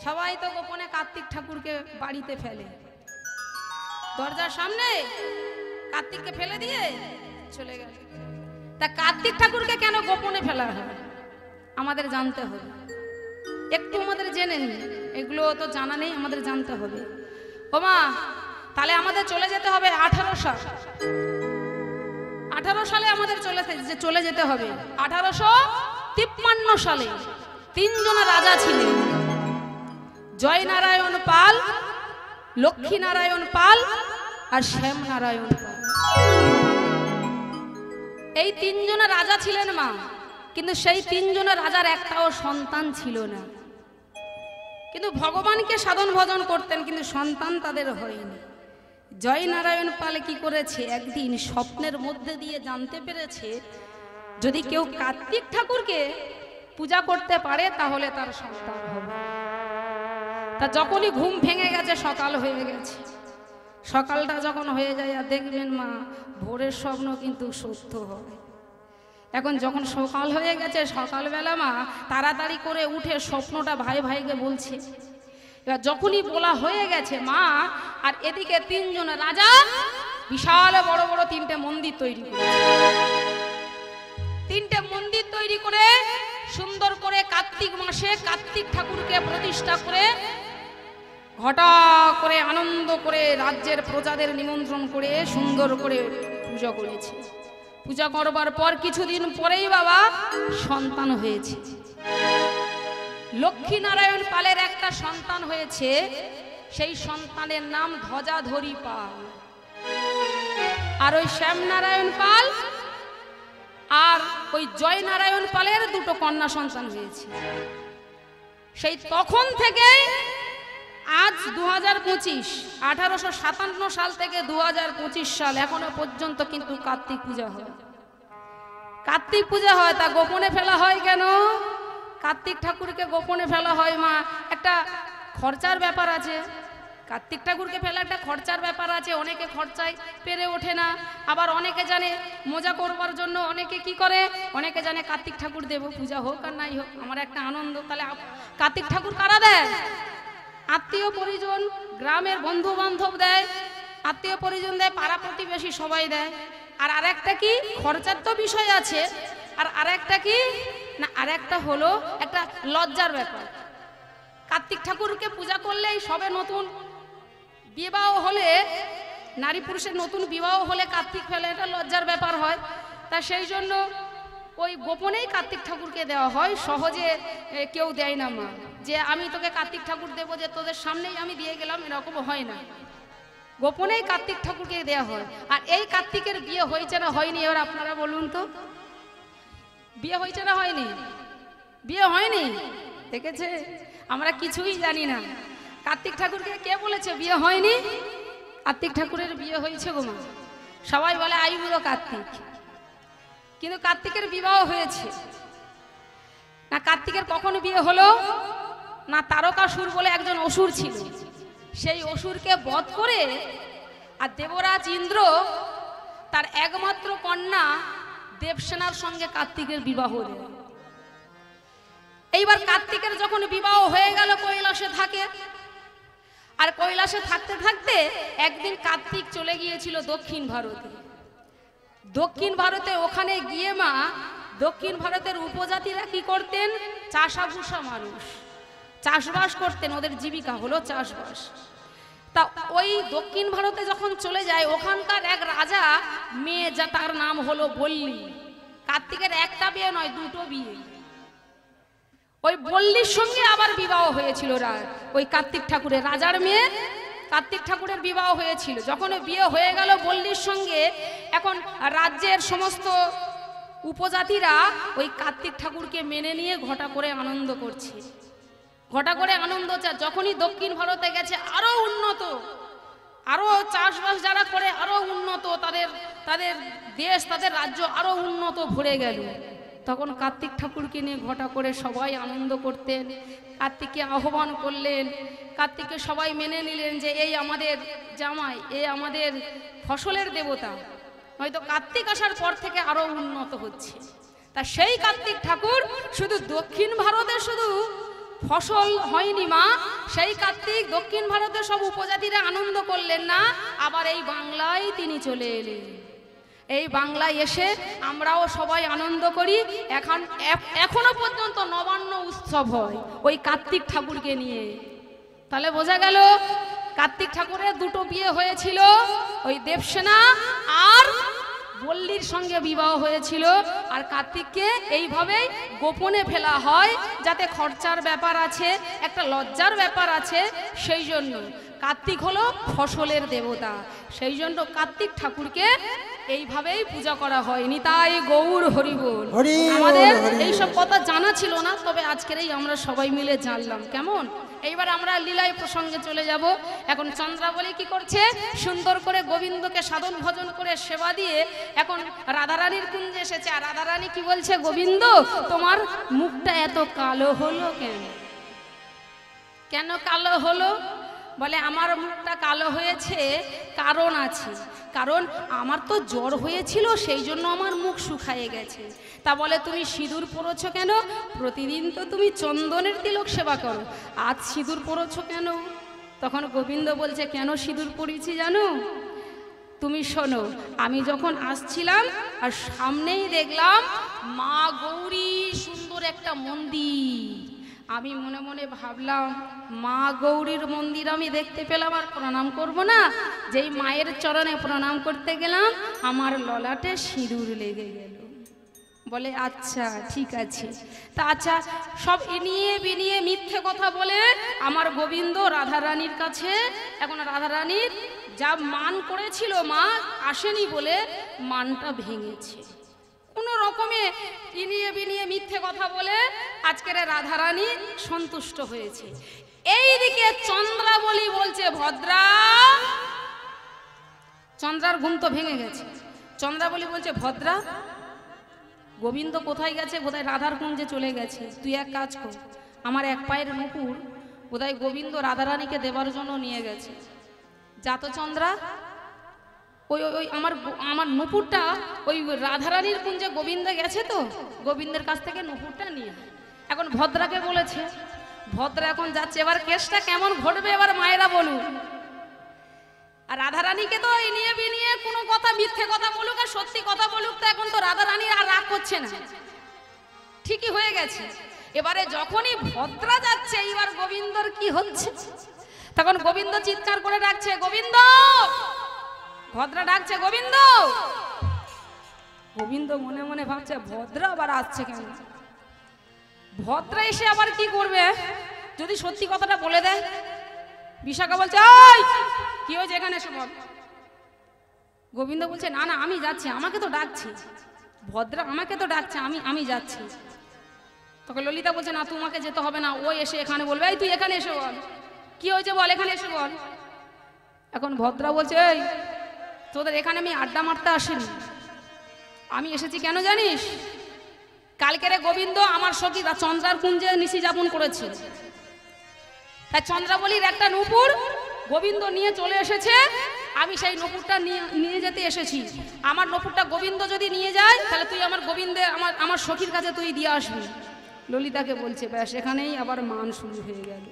সবাই তো গোপনে কার্তিক ঠাকুরকে বাড়িতে ফেলে, দরজার সামনে কার্তিককে ফেলে দিয়ে চলে গেল। তা কার্তিক ঠাকুরকে কেন গোপনে ফেলা হয় আমাদের জানতে হবে, একটু আমাদের জেনে নিন। এগুলো তো জানা নেই, আমাদের জানতে হবে। ও মা, তাহলে আমাদের চলে যেতে হবে 18 সাল। 18 সালে আমাদের চলে যেতে হবে। 1853 সালে 3 জন রাজা ছিলেন, জয়নারায়ণ পাল, লক্ষ্মীনারায়ণ পাল আর শ্যামনারায়ণ পাল। এই 3 জন রাজা ছিলেন মা, কিন্তু সেই 3 জন রাজার একটাও সন্তান ছিল না। কিন্তু ভগবানকে সাধন ভজন করতেন, কিন্তু সন্তান তাদের হয়নি। জয়নারায়ণ পাল কি করেছে, একদিন স্বপ্নের মধ্যে দিয়ে জানতে পেরেছে যদি কেউ কার্তিক ঠাকুরকে পূজা করতে পারে তাহলে তার সন্তান হবে। তা যখনই ঘুম ভেঙে গেছে, সকাল হয়ে গেছে, সকালটা যখন হয়ে যায় আর দেখবেন মা ভোরের স্বপ্ন কিন্তু সত্য হয়। এখন যখন সকাল হয়ে গেছে, সকালবেলা মা তাড়াতাড়ি করে উঠে স্বপ্নটা ভাই ভাইকে বলছে। এবার যখনই বলা হয়ে গেছে মা, আর এদিকে 3 জন রাজা বিশাল বড় বড় 3টে মন্দির তৈরি করে, 3টে মন্দির তৈরি করে সুন্দর করে কার্তিক মাসে কার্তিক ঠাকুরকে প্রতিষ্ঠা করে ঘটা করে আনন্দ করে রাজ্যের প্রজাদের নিমন্ত্রণ করে সুন্দর করে পূজা করেছে। পূজা করবার পর কিছুদিন পরেই বাবা সন্তান হয়েছে। লক্ষ্মীনারায়ণ পালের একটা সন্তান হয়েছে, সেই সন্তানের নাম ধ্বজাধরী পাল। আর ওই শ্যামনারায়ণ পাল আর ওই জয়নারায়ণ পালের 2টো কন্যা সন্তান হয়েছে। সেই তখন থেকে আজ 2025, 1857 সাল থেকে 2025 সাল এখনো পর্যন্ত কিন্তু কার্তিক পূজা হয়। কার্তিক পূজা হয়, তা গোপনে ফেলা হয় কেন? কার্তিক ঠাকুরকে গোপনে ফেলা হয় মা, একটা খরচার ব্যাপার আছে। কার্তিক ঠাকুরকে ফেলা একটা খরচার ব্যাপার আছে। অনেকে খরচায় পেরে ওঠে না, আবার অনেকে জানে মজা করবার জন্য অনেকে কি করে, অনেকে জানে কার্তিক ঠাকুর দেব, পূজা হোক আর নাই হোক আমার একটা আনন্দ। তাহলে কার্তিক ঠাকুর কারা দেয়? আত্মীয় পরিজন, গ্রামের বন্ধু বান্ধব দেয়, আত্মীয় পরিজন দেয়, পাড়া প্রতিবেশী সবাই দেয়। আর আরেকটা কি, খরচার তো বিষয় আছে, আর আরেকটা কি না, আরেকটা হলো একটা লজ্জার ব্যাপার। কার্তিক ঠাকুরকে পূজা করলেই সবে নতুন বিবাহ হলে, নারী পুরুষের নতুন বিবাহ হলে কার্তিক ফেলে, এটা লজ্জার ব্যাপার হয়। তা সেই জন্য ওই গোপনেই কার্তিক ঠাকুরকে দেওয়া হয়, সহজে কেউ দেয় না মা, যে আমি তোকে কার্তিক ঠাকুর দেবো, যে তোদের সামনেই আমি দিয়ে গেলাম, এরকম হয় না। গোপনেই কার্তিক ঠাকুরকে দেওয়া হয়। আর এই কার্তিকের বিয়ে হয়েছে না হয়নি, এবার আপনারা বলুন তো, বিয়ে হয়েছে না হয়নি? বিয়ে হয়নি, দেখেছে? আমরা কিছুই জানি না। কার্তিক ঠাকুরকে কে বলেছে বিয়ে হয়নি? কার্তিক ঠাকুরের বিয়ে হয়েছে গো মা। সবাই বলে আইবুড়ো কার্তিক, কিন্তু কার্তিকের বিবাহ হয়েছে না। কার্তিকের কখন বিয়ে হলো না, তারকাসুর বলে একজন অসুর ছিল, সেই অসুরকে বধ করে আর দেবরাজ ইন্দ্র তার একমাত্র কন্যা দেবসেনার সঙ্গে কার্তিকের বিবাহ দেয়। এইবার কার্তিকের যখন বিবাহ হয়ে গেল, কৈলাসে থাকে। আর কৈলাসে থাকতে থাকতে একদিন কার্তিক চলে গিয়েছিল দক্ষিণ ভারতে। দক্ষিণ ভারতে ওখানে গিয়ে মা, দক্ষিণ ভারতের উপজাতিরা কি করতেন, চাষাভুষা মানুষ, চাষবাস করতেন, ওদের জীবিকা হলো চাষবাস। তা ওই দক্ষিণ ভারতে যখন চলে যায়, ওখানকার এক রাজা মেয়ে, যা তার নাম হলো বল্লী। কার্তিকের একটা বিয়ে নয়, 2টো বিয়ে। ওই বল্লীর সঙ্গে আবার বিবাহ হয়েছিল ওই কার্তিক ঠাকুরের, রাজার মেয়ে কার্তিক ঠাকুরের বিবাহ হয়েছিল। যখন বিয়ে হয়ে গেল বল্লীর সঙ্গে, এখন রাজ্যের সমস্ত উপজাতিরা ওই কার্তিক ঠাকুরকে মেনে নিয়ে ঘটা করে আনন্দ করছে, ঘটা করে আনন্দ। যখনই দক্ষিণ ভারতে গেছে, আরো উন্নত, আরো চাষবাস যারা করে আরো উন্নত, তাদের দেশ, তাদের রাজ্য আরো উন্নত ভরে গেল। তখন কার্তিক ঠাকুরকে নিয়ে ঘটা করে সবাই আনন্দ করতেন। কার্তিককে আহ্বান করলেন, কার্তিককে সবাই মেনে নিলেন যে এই আমাদের জামাই, এই আমাদের ফসলের দেবতা। হয়তো কার্তিক আসার পর থেকে আরো উন্নত হচ্ছে। তা সেই কার্তিক ঠাকুর শুধু দক্ষিণ ভারতে শুধু ফসল হয়নি মা, সেই কার্তিক দক্ষিণ ভারতের সব উপজাতিরা আনন্দ করলেন না, আবার এই বাংলায় তিনি চলে এলেন। এই বাংলায় এসে আমরাও সবাই আনন্দ করি। এখনো পর্যন্ত নবান্ন উৎসব হয় ওই কার্তিক ঠাকুরকে নিয়ে। তাহলে বোঝা গেল কার্তিক ঠাকুরের দুটো বিয়ে হয়েছিল, ওই দেবসেনা আর বল্লীর সঙ্গে বিবাহ হয়েছিল। আর কার্তিককে এইভাবেই গোপনে ফেলা হয়, যাতে খরচার ব্যাপার আছে, একটা লজ্জার ব্যাপার আছে, সেই জন্য কার্তিক হলো ফসলের দেবতা, সেই জন্য কার্তিক ঠাকুরকে এইভাবেই পূজা করা হয়। নিতাই গৌর হরিবোল। আমাদের এইসব কথা জানা ছিল না, তবে আজকেরই আমরা সবাই মিলে জানলাম। কেমন? এইবার আমরা লীলায় প্রসঙ্গে চলে যাব। এখন চন্দ্রাবলী কি করছে? সুন্দর করে গোবিন্দকে সাধন ভজন করে সেবা দিয়ে এখন রাধারানীর কুঞ্জে এসেছে। আর রাধারানী কি বলছে? গোবিন্দ, তোমার মুখটা এত কালো হলো কেন? কেন কালো হলো? বলে আমার মুখটা কালো হয়েছে কারণ আছে, কারণ আমার তো জ্বর হয়েছিল, সেই জন্য আমার মুখ শুকায়ে গেছে। তা বলে তুমি সিঁদুর পরেছো কেন? প্রতিদিন তো তুমি চন্দনের তিলক সেবা করো, আজ সিঁদুর পরেছো কেন? তখন গোবিন্দ বলছে, কেন সিঁদুর পরেছি জানো? তুমি শোনো, আমি যখন আসছিলাম আর সামনেই দেখলাম মা গৌরী সুন্দর একটা মন্দির। আমি মনে মনে ভাবলাম, মা গৌরীর মন্দির আমি দেখতে পেলাম আর প্রণাম করব না? যেই মায়ের চরণে প্রণাম করতে গেলাম, আমার ললাটে সিঁদুর লেগে গেল। বলে আচ্ছা ঠিক আছে। তা আচ্ছা, সব ইনিয়ে বিনিয়ে মিথ্যে কথা বলে আমার গোবিন্দ রাধারানীর কাছে, এখন রাধারানীর যা মান করেছিল মা আসেনি বলে মানটা ভেঙেছে। কোনো রকমে ইনিয়ে বিনিয়ে মিথ্যে কথা বলে আজকের রাধারানী সন্তুষ্ট হয়েছে। এইদিকে চন্দ্রাবলী বলছে, ভদ্রা, চন্দ্রার ঘুম তো ভেঙে গেছে। চন্দ্রাবলী বলছে, ভদ্রা, গোবিন্দ কোথায় গেছে? বোধহয় রাধার কুঞ্জে চলে গেছে। তুই এক কাজ কর, আমার এক পায়ের নুপুর বোধহয় গোবিন্দ রাধারানীকে দেবার জন্য নিয়ে গেছে। যা তো চন্দ্রা, ওই ওই আমার নুপুরটা ওই রাধারানীর কুঞ্জে গোবিন্দ গেছে তো, গোবিন্দের কাছ থেকে নুপুরটা নিয়ে। এখন ভদ্রাকে বলেছে, ভদ্রা এখন যাচ্ছে। এবার কেসটা কেমন ঘটবে এবার মায়েরা বলুন। আর রাধারানীকে তো এই নিয়ে বিনিয়ে কোনো কথা, মিথ্যে কথা বলুক আর সত্যি কথা বলুক, তো এখন তো রাধারানী আর রাগ করছে না, ঠিকই হয়ে গেছে। এবারে যখনই ভদ্রা যাচ্ছে, এইবার গোবিন্দর কি হচ্ছে? তখন গোবিন্দ চিৎকার করে ডাকছে, গোবিন্দ। ভদ্রা ডাকছে, গোবিন্দ। গোবিন্দ মনে মনে ভাবছে, ভদ্রা আবার আসছে কেন? ভদ্রা এসে আবার কি করবে? যদি সত্যি কথাটা বলে দেয়। বিশাখা বলছে, কি হয়েছে, এখানে এসে বল। গোবিন্দ বলছে, না না আমি যাচ্ছি, আমাকে তো ডাকছি, ভদ্রা আমাকে তো ডাকছে, আমি যাচ্ছি। তখন ললিতা বলছে, না তোমাকে যেতে হবে না, ও এসে এখানে বলবে, এই তুই এখানে এসে বল, কি হয়েছে বল, এখানে এসে বল। এখন ভদ্রা বলছে, এই তোদের এখানে আমি আড্ডা মারতে আসিনি, আমি এসেছি কেন জানিস? কালকেরে গোবিন্দ আমার সখী চন্দ্রার কুঞ্জে নিশি যাপন করেছে, তাই চন্দ্রাবলীর একটা নূপুর গোবিন্দ নিয়ে চলে এসেছে, আমি সেই নূপুরটা নিয়ে যেতে এসেছি। আমার নূপুরটা গোবিন্দ যদি নিয়ে যায়, তাহলে তুই আমার গোবিন্দে আমার সখীর কাছে তুই দিয়ে আসবি। ললিতাকে বলছে, ব্যাস এখানেই আবার মান শুরু হয়ে গেল।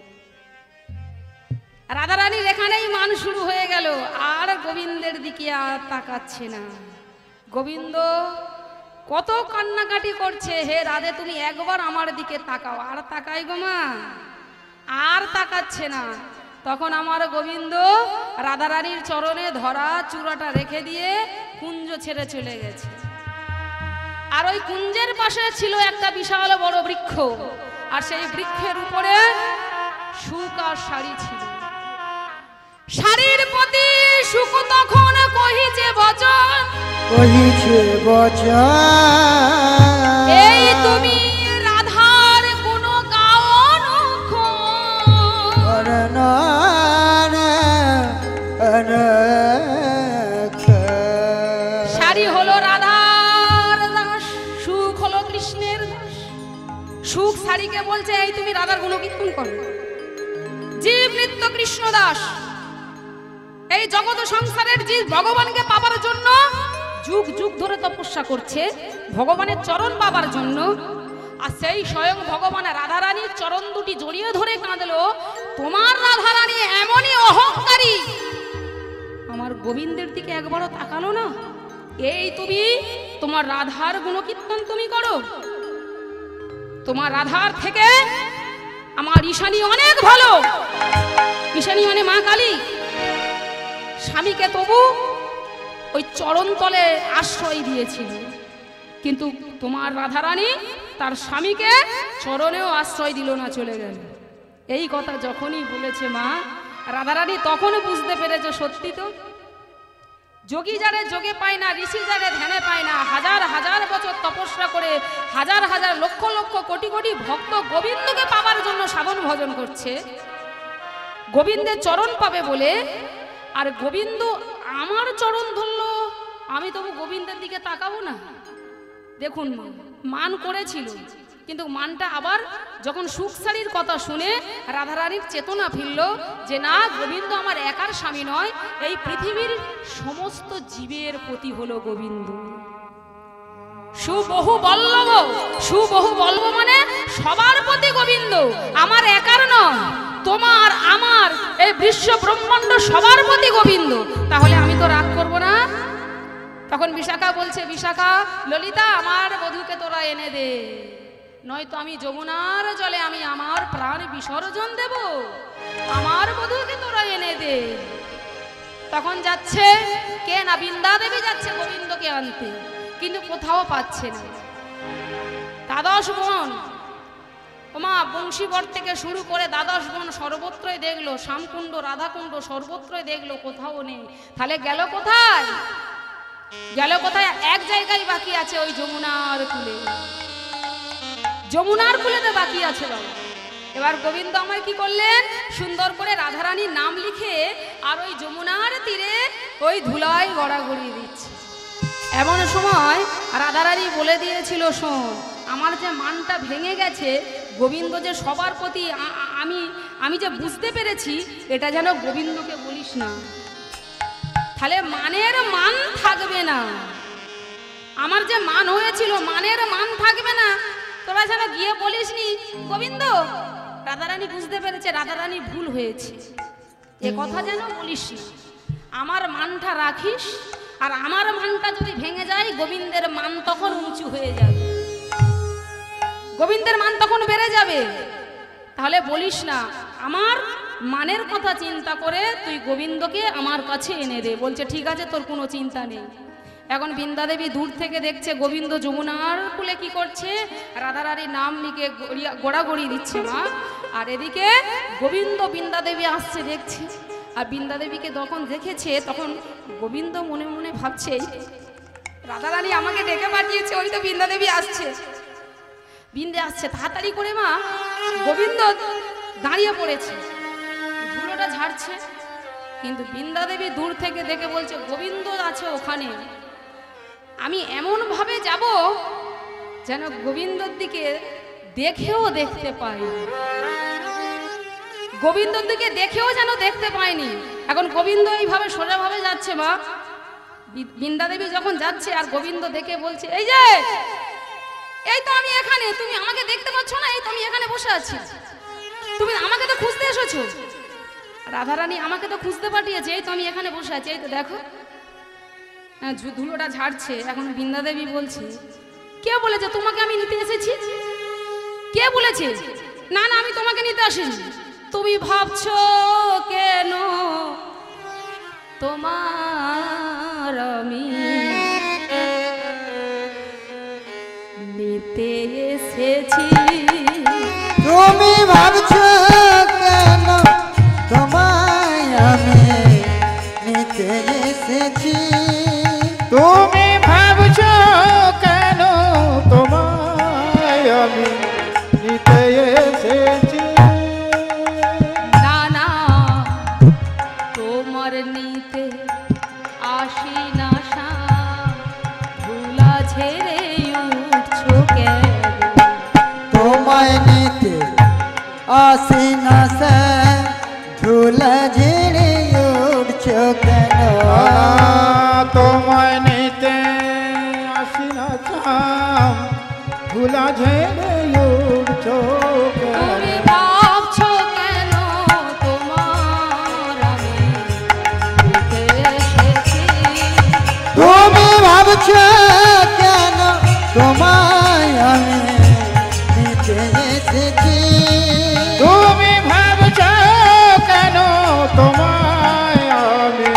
রাধারানীর এখানেই মান শুরু হয়ে গেল, আর গোবিন্দের দিকে আর তাকাচ্ছে না। গোবিন্দ কত কান্নাকাটি করছে, হে রাধে তুমি একবার আমার দিকে তাকাও। আর তাকাই গো মা, আর তাকাচ্ছে না। তখন আমার গোবিন্দ রাধারানীর চরণে ধরা চূড়াটা রেখে দিয়ে কুঞ্জ ছেড়ে চলে গেছে। আর ওই কুঞ্জের পাশে ছিল একটা বিশাল বড় বৃক্ষ, আর সেই বৃক্ষের উপরে শুক আর শাড়ি ছিল। শাড়ির প্রতি শুক তখন কহিছে বচন, এই তুমি রাধার কোন গান শাড়ি হলো রাধার দাস, সুখ হলো কৃষ্ণের দাস। সুখ শাড়িকে বলছে, এই তুমি রাধার গুণকীর্তন করো। জীব নিত্য কৃষ্ণ দাস, এই জগৎ সংসারের জীব ভগবানকে পাবার জন্য যুগ যুগ ধরে তপস্যা করছে, ভগবানের চরণ পাবার জন্য। আর সেই স্বয়ং ভগবান রাধারানীর চরণ দুটি জড়িয়ে ধরে কাঁদলো, তোমার রাধারানী এমনই অহংকারী, আমার গোবিন্দের দিকে একবারও তাকালো না। এই তুমি তোমার রাধার গুণকীর্তন তুমি করো, তোমার রাধার থেকে আমার ঈশানী অনেক ভালো। ঈশানী মানে মা কালী। স্বামীকে তবু ওই চরণ তলে আশ্রয় দিয়েছিল, কিন্তু তোমার রাধারানী তার স্বামীকে চরণেও আশ্রয় দিল না, চলে গেল। এই কথা যখনই বলেছে মা রাধারানী, তখন বুঝতে পেরেছে সত্যি তো যোগী যারে যোগে পায় না, ঋষি যারে ধ্যানে পায় না, হাজার হাজার বছর তপস্যা করে হাজার হাজার লক্ষ লক্ষ কোটি কোটি ভক্ত গোবিন্দকে পাবার জন্য সাধন ভজন করছে, গোবিন্দের চরণ পাবে বলে। আর গোবিন্দ আমার চরণ ধরলো, আমি তবু গোবিন্দের দিকে তাকাবো না? দেখুন, মান করেছিল, কিন্তু মানটা আবার যখন সুখসারীর কথা শুনে রাধারানীর চেতনা ফিরল যে না, গোবিন্দ আমার একার স্বামী নয়, এই পৃথিবীর সমস্ত জীবের প্রতি হলো গোবিন্দ। সুবহু বল্লভ, সুবহু বল্লভ মানে সবার প্রতি গোবিন্দ, আমার একার নয়, তোমার আমার এই বিশ্ব ব্রহ্মাণ্ড সবার প্রতি গোবিন্দ। তাহলে আমি তো রাগ করব না। তখন বিশাখা বলছে, বিশাখা ললিতা আমার বধূকে তোরা এনে দে, নয়তো আমি যমুনার জলে আমি আমার প্রাণ বিসর্জন দেব, আমার বধূকে তোরা এনে দে। তখন যাচ্ছে কে না, বৃন্দা দেবী যাচ্ছে গোবিন্দকে আনতে, কিন্তু কোথাও পাচ্ছে না। দ্বাদশ বন, ওমা বংশীবর থেকে শুরু করে দ্বাদশ বন সর্বত্রই দেখলো, শ্যামকুণ্ড রাধাকুণ্ড সর্বত্রই দেখলো, কোথাও নেই। তাহলে গেল কোথায়? গেল কোথায়? এক জায়গায় বাকি আছে, ওই যমুনার কূলে। যমুনার কূলেতে বাকি আছে বাবা। এবার গোবিন্দ আমার কি করলেন, সুন্দর করে রাধারানীর নাম লিখে আর ওই যমুনার তীরে ওই ধুলায় গড়াগড়িয়ে দিচ্ছে। এমন সময় রাধারানী বলে দিয়েছিল, শোন, আমার যে মানটা ভেঙে গেছে, গোবিন্দ যে সবার প্রতি, আমি যে বুঝতে পেরেছি, এটা যেন গোবিন্দকে বলিস না, তাহলে মানের মান থাকবে না। আমার যে মান হয়েছিল, মানের মান থাকবে না, তোরা যেন গিয়ে বলিস নি গোবিন্দ। রাধারানী বুঝতে পেরেছে রাধারানী ভুল হয়েছে, এ কথা যেন বলিস না, আমার মানটা রাখিস। আর আমার মানটা যদি ভেঙে যায়, গোবিন্দের মান তখন উঁচু হয়ে যাবে, গোবিন্দের মান তখন বেড়ে যাবে। তাহলে বলিস না, আমার মানের কথা চিন্তা করে তুই গোবিন্দকে আমার কাছে এনে দে। বলছে ঠিক আছে, তোর কোনো চিন্তা নেই। এখন বৃন্দা দেবী দূর থেকে দেখছে গোবিন্দ যমুনার কূলে কি করছে, রাধারানীর নাম লিখে গোড়াগড়ি দিচ্ছে মা। আর এদিকে গোবিন্দ বৃন্দা দেবী আসছে দেখছে। আর বৃন্দা দেবীকে যখন দেখেছে, তখন গোবিন্দ মনে মনে ভাবছে, রাধারানী আমাকে ডেকে পাঠিয়েছে, ওই তো বৃন্দা দেবী আসছে, বৃন্দে আসছে, তাড়াতাড়ি করে মা গোবিন্দ দাঁড়িয়ে পড়েছে, ধুলোটা ঝাড়ছে। কিন্তু বৃন্দা দেবী দূর থেকে দেখে বলছে, গোবিন্দ আছে ওখানে, আমি এমন ভাবে যাব যেন গোবিন্দর দিকে দেখেও দেখতে পাই, গোবিন্দর দিকে দেখেও যেন দেখতে পাইনি। এখন গোবিন্দ এইভাবে সোজাভাবে যাচ্ছে মা, বৃন্দা দেবী যখন যাচ্ছে আর গোবিন্দ দেখে বলছে, এই যে, এই তো আমি এখানে, তুমি আমাকে দেখতে পাচ্ছ না? এই তো আমি এখানে বসে আছি, তুমি আমাকে তো খুঁজতে এসেছো। রাধারানী আমাকে তো খুঁজতে পাঠিয়েছে, এই তো আমি এখানে বসে আছি, এই তো দেখো। ধুলোটা ঝাড়ছে। এখন বৃন্দা দেবী বলছে, কে বলেছে তোমাকে আমি নিতে এসেছি? কে বলেছে? না না, আমি তোমাকে নিতে আসিনি। তুমি ভাবছো কেন তোমার আমি নিতে এসেছি? তুমি ভাবছো কেন তোমায় আমি নিতে এসেছি? তুমি ভাবছো কেন তোমায় আমি নিতে এসেছি? না না, তোমার নিতে আসি না, ধুলা ঝেড়ে উঠছো কেন? তোমায় নিতে আসি না, ধুলা ঝেড়ে উঠছো কেন? তোমায় নিতে আসি না, ধুলা ঝেড়ে ভাবছো কেন তোমায় আমি নিতে এসেছি তুমি ভাবছো কেন তোমায় আমি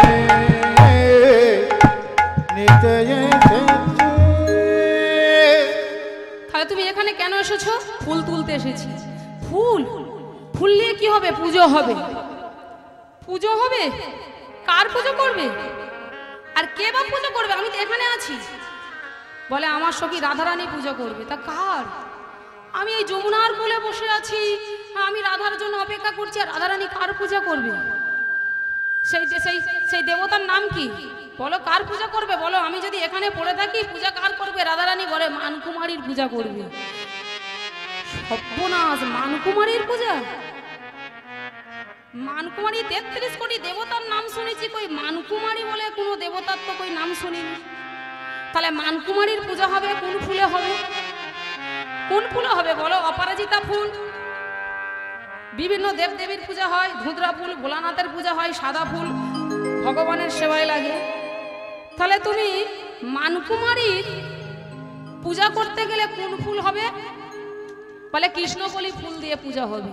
নিতে এসেছি। তাহলে তুমি এখানে কেন এসেছো? ফুল তুলতে এসেছি। ফুল ফুল নিয়ে কি হবে? পুজো হবে। পুজো হবে? কার পুজো করবে? আর কে বা পুজো করবে? আমি তো এখানে আছি। বলে আমার সখী রাধারানী পুজো করবে। তা কার? আমি এই যমুনার কোলে বসে আছি, আমি রাধার জন্য অপেক্ষা করছি, আর রাধারানী কার পূজা করবে? সেই সেই সেই দেবতার নাম কি? বলো কার পূজা করবে? বলো আমি যদি এখানে পড়ে থাকি, পূজা কার করবে? রাধারানী বলে মানকুমারীর পূজা করবে। সর্বনাশ, মানকুমারীর পূজা? মানকুমারী 33 কোটি দেবতার নাম শুনেছি, কই মানকুমারী বলে কোনো দেবতার তো কই নাম শুনিনি। তাহলে মানকুমারীর পূজা হবে কোন ফুলে হবে? কোন ফুলে হবে বলো? অপরাজিতা ফুল, বিভিন্ন দেবদেবীর পূজা হয়, ধুতরা ফুল, ভোলানাথের পূজা হয়, সাদা ফুল ভগবানের সেবায় লাগে। তাহলে তুমি মানকুমারীর পূজা করতে গেলে কোন ফুল হবে? বলে কৃষ্ণকলি ফুল দিয়ে পূজা হবে।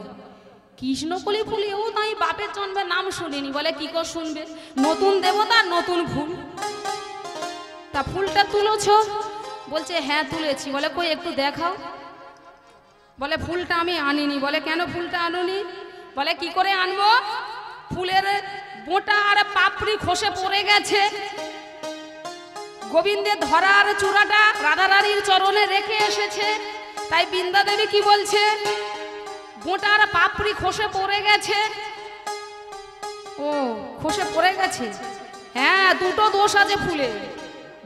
কৃষ্ণকলি ফুল এও তাই বাপের জন্মের নাম শুনিনি। বলে কি করে শুনবে? নতুন দেবতা নতুন ফুল। তা ফুলটা তুলেছো? বলছে হ্যাঁ তুলেছি। বলে কই একটু দেখাও। বলে ফুলটা আমি আনিনি। বলে কেন ফুলটা আনুনি? বলে কি করে আনবো? ফুলের বোঁটা আর পাপড়ি খসে পড়ে গেছে। গোবিন্দের ধরার চূড়াটা রাধারানীর চরণে রেখে এসেছে। তাই বৃন্দা দেবী কি বলছে? বোঁটা আর পাপড়ি খসে পড়ে গেছে। ও খসে পড়ে গেছে? হ্যাঁ, দুটো দোষ আছে ফুলে।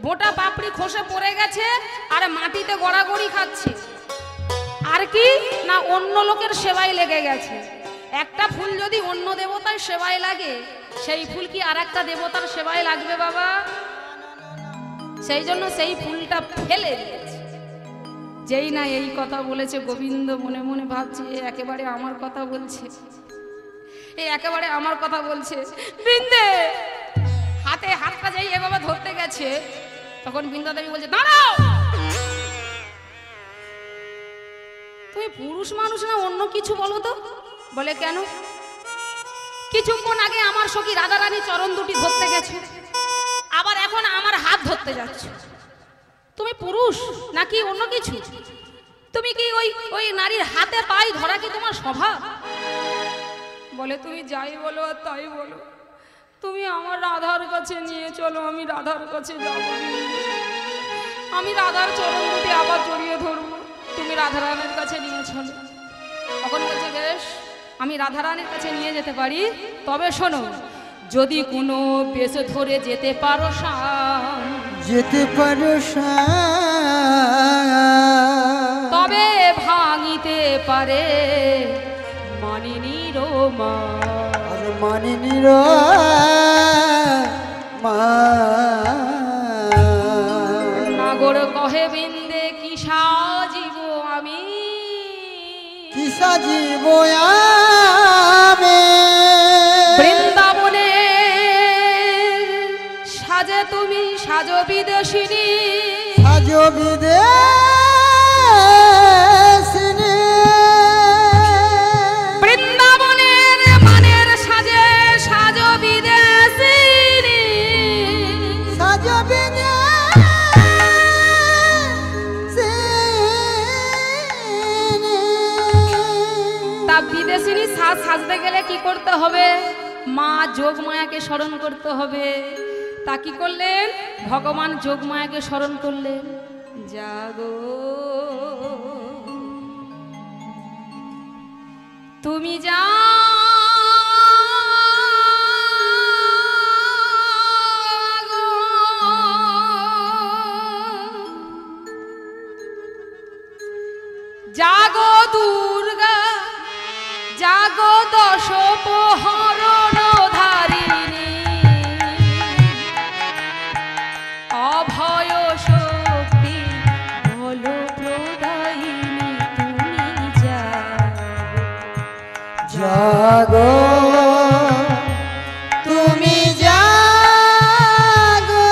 বোঁটা পাপড়ি খসে পড়ে গেছে আর মাটিতে গড়াগড়ি খাচ্ছে। আর কি না অন্য লোকের সেবায় লেগে গেছে। একটা ফুল যদি অন্য দেবতার সেবায় লাগে, সেই ফুল কি আর একটা দেবতার সেবায় লাগবে বাবা? সেই জন্য সেই ফুলটা ফেলে দিয়েছে। যেই না এই কথা বলেছে, গোবিন্দ মনে মনে ভাবছে একেবারে আমার কথা বলছে, এই একেবারে আমার কথা বলছে। বৃন্দে হাতে হাতটা যাই এভাবে ধরতে গেছে, তখন বৃন্দা দেবী বলছে দাঁড়াও, তুমি পুরুষ মানুষ না অন্য কিছু বলো তো? বলে কেন? কিছুক্ষণ আগে আমার সখী রাধারানী চরণ দুটি ধরতে গেছে, আবার এখন আমার হাত ধরতে যাচ্ছে। তুমি পুরুষ নাকি অন্য কিছু? তুমি কি ওই ওই নারীর হাতে পাই ধরা কি তোমার স্বভাব? বলে তুমি যাই বলো আর তাই বলো, তুমি আমার রাধার কাছে নিয়ে চলো, আমি রাধার কাছে যাব। আমি রাধার চরণ দুটি আবার জড়িয়ে ধরবো, তুমি রাধারানীর কাছে নিয়ে চলো। তখন বলছে বেশ, আমি রাধারানীর কাছে নিয়ে যেতে পারি, তবে শোনো, যদি কোনো বেশ ধরে যেতে পারো শাম, যেতে পারো তবে ভাঙিতে পারে মানিনীর মা। আর মানিনীর মা নাগর কহে বৃন্দে কি সাজিব আমি, কি সাজিব আমি, বৃন্দাবনে সাজে তুমি সাজো বিদেশিনী, সাজো বিদেশিনী, বৃন্দাবনের মানের সাজে সাজো বিদেশিনী, সাজো বিদেশিনী। তা বিদেশিনী সাজ সাজতে গেলে কি করতে হবে? মা যোগমায়াকে স্মরণ করতে হবে। তা কি করলেন? ভগবান যোগমায়াকে স্মরণ করলেন। জাগো তুমি জাগো, জাগো দুর্গা, জাগো দশ প্রহরণ ধারিণী, অভয় শক্তি বল প্রদায়িনী, তুমি জাগো, তুমি জাগো,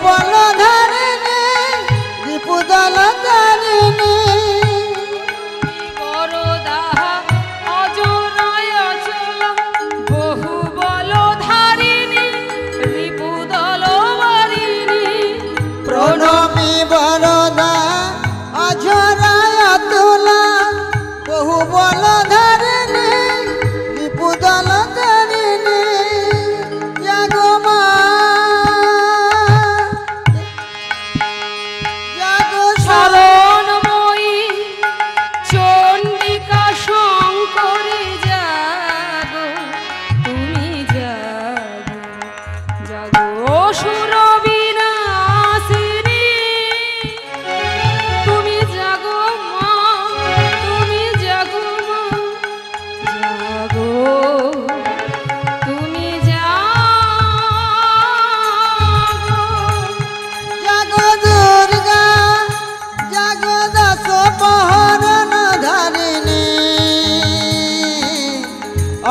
বল ধারিণী রিপুদল ধারিণী বরদা অজরায় অচল বহু বল ধারিণী রিপুদল বারিণী প্রণমী বরদা অঝরায় তুলা বহু বল ধারিণী রিপুদল ধারিণী জাগো মা জাগো শরণময়ী চণ্ডিকা শঙ্করী জাগো তুমি জাগো জাগো অসুর বিনাশিনী তুমি জাগো মা তুমি জাগো মা জাগো তুমি জাগো জাগো দুর্গা জাগো দশ পহরণ ধারিণী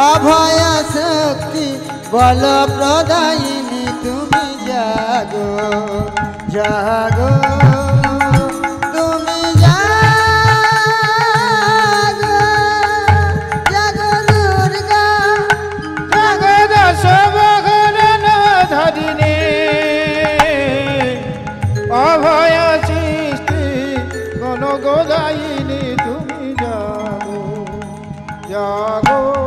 অভয় শক্তি বল প্রদায়িনী তুমি জাগো জাগো তুমি জাগো জাগো দুর্গা জগদশ বহরণ ধরিণী অভয় সৃষ্টি কোন গোদায়িনী তুমি জাগো জাগো